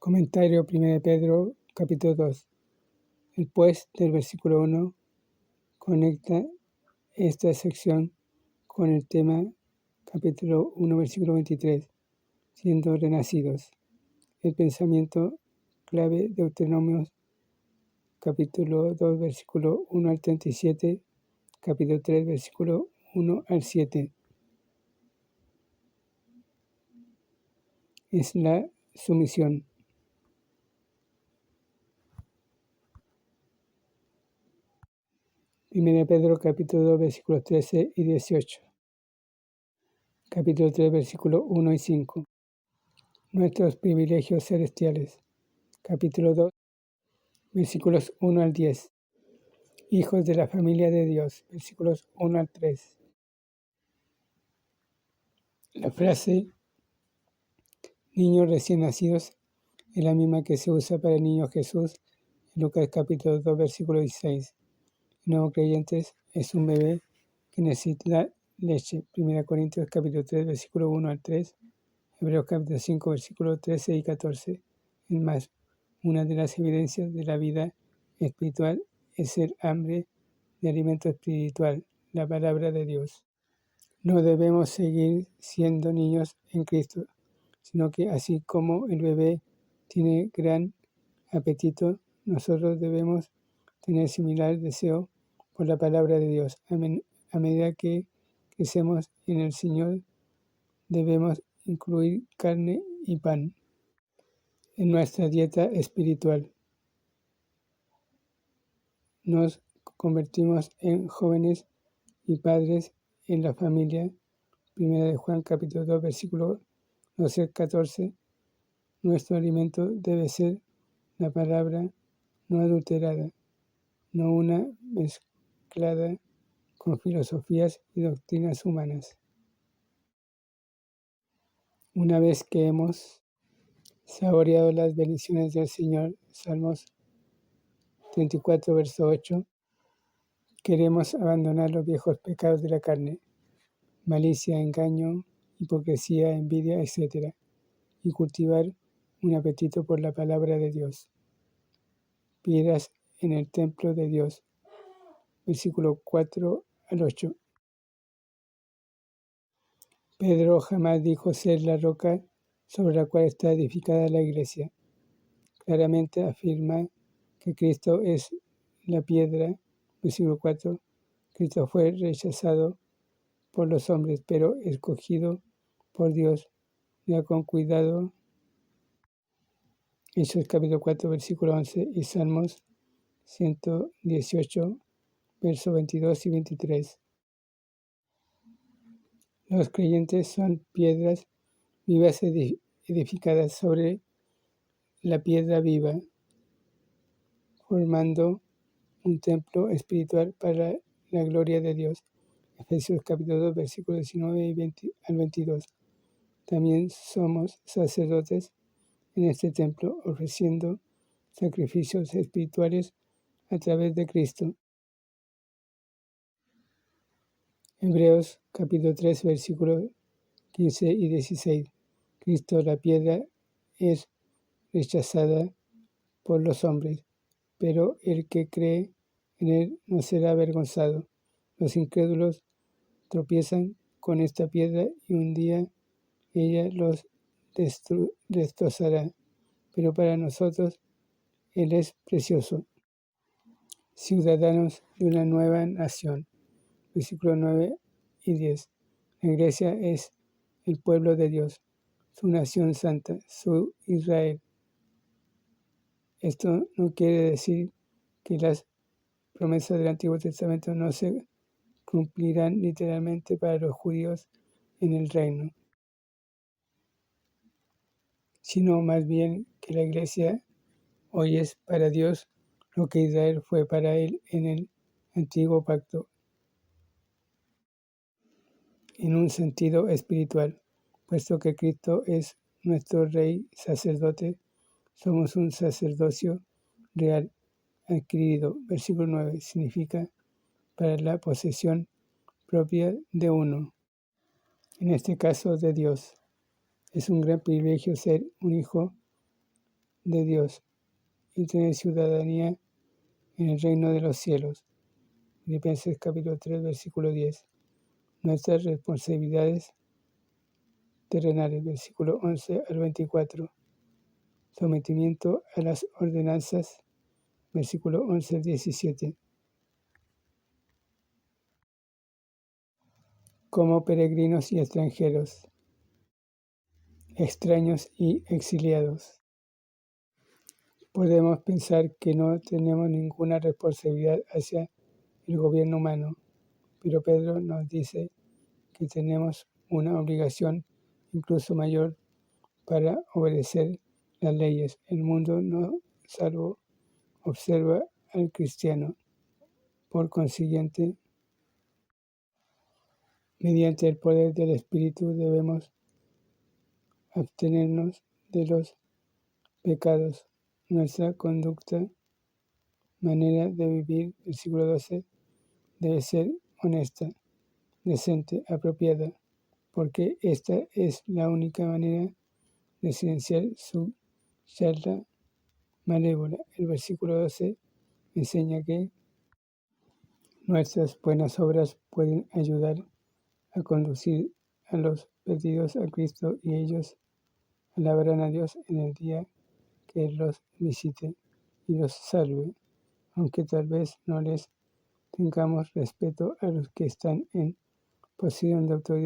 Comentario 1 de Pedro, capítulo 2. El pues del versículo 1 conecta esta sección con el tema capítulo 1, versículo 23, siendo renacidos. El pensamiento clave de Deuteronomio, capítulo 2, versículo 1 al 37, capítulo 3, versículo 1 al 7. Es la sumisión. Primera de Pedro, capítulo 2, versículos 13 y 18. Capítulo 3, versículos 1 y 5. Nuestros privilegios celestiales. Capítulo 2, versículos 1 al 10. Hijos de la familia de Dios. Versículos 1 al 3. La frase niños recién nacidos es la misma que se usa para el niño Jesús en Lucas capítulo 2, versículo 16. El nuevo creyente es un bebé que necesita leche. 1 Corintios capítulo 3, versículo 1 al 3. Hebreos capítulo 5, versículos 13 y 14. Es más, una de las evidencias de la vida espiritual es el hambre de alimento espiritual, la palabra de Dios. No debemos seguir siendo niños en Cristo, sino que así como el bebé tiene gran apetito, nosotros debemos tener similar deseo por la palabra de Dios. A medida que crecemos en el Señor, debemos incluir carne y pan en nuestra dieta espiritual. Nos convertimos en jóvenes y padres en la familia. 1 de Juan capítulo 2, versículo 12 al 14. Nuestro alimento debe ser la palabra no adulterada, no una mezclada con filosofías y doctrinas humanas. Una vez que hemos saboreado las bendiciones del Señor, Salmos 34, verso 8, queremos abandonar los viejos pecados de la carne, malicia, engaño, hipocresía, envidia, etc., y cultivar un apetito por la palabra de Dios. Piedras en el templo de Dios. Versículo 4 al 8. Pedro jamás dijo ser la roca sobre la cual está edificada la iglesia. Claramente afirma que Cristo es la piedra. Versículo 4. Cristo fue rechazado por los hombres, pero escogido por Dios. Ya con cuidado. Hechos capítulo 4, versículo 11 y Salmos 118, versos 22 y 23. Los creyentes son piedras vivas edificadas sobre la piedra viva, formando un templo espiritual para la gloria de Dios. Efesios capítulo 2, versículos 19 y 20 al 22. También somos sacerdotes en este templo, ofreciendo sacrificios espirituales a través de Cristo. Hebreos capítulo 3, versículos 15 y 16. Cristo, la piedra, es rechazada por los hombres, pero el que cree en él no será avergonzado. Los incrédulos tropiezan con esta piedra y un día ella los destrozará, pero para nosotros él es precioso. Ciudadanos de una nueva nación. Versículos 9 y 10. La iglesia es el pueblo de Dios, su nación santa, su Israel. Esto no quiere decir que las promesas del Antiguo Testamento no se cumplirán literalmente para los judíos en el reino, sino más bien que la iglesia hoy es para Dios lo que Israel fue para él en el antiguo pacto, en un sentido espiritual, puesto que Cristo es nuestro Rey sacerdote, somos un sacerdocio real adquirido. Versículo 9 significa para la posesión propia de uno, en este caso de Dios. Es un gran privilegio ser un hijo de Dios y tener ciudadanía en el reino de los cielos. Filipenses capítulo 3, versículo 10. Nuestras responsabilidades terrenales, versículo 11 al 24. Sometimiento a las ordenanzas, versículo 11 al 17. Como peregrinos y extranjeros, extraños y exiliados. Podemos pensar que no tenemos ninguna responsabilidad hacia el gobierno humano, pero Pedro nos dice que tenemos una obligación incluso mayor para obedecer las leyes. El mundo no salvo observa al cristiano. Por consiguiente, mediante el poder del Espíritu debemos abstenernos de los pecados. Nuestra conducta, manera de vivir, versículo 12, debe ser honesta, decente, apropiada, porque esta es la única manera de silenciar su charla malévola. El versículo 12 enseña que nuestras buenas obras pueden ayudar a conducir a los perdidos a Cristo y ellos alabarán a Dios en el día que Él los visite y los salve, aunque tal vez no les tengamos respeto a los que están en posición de autoridad.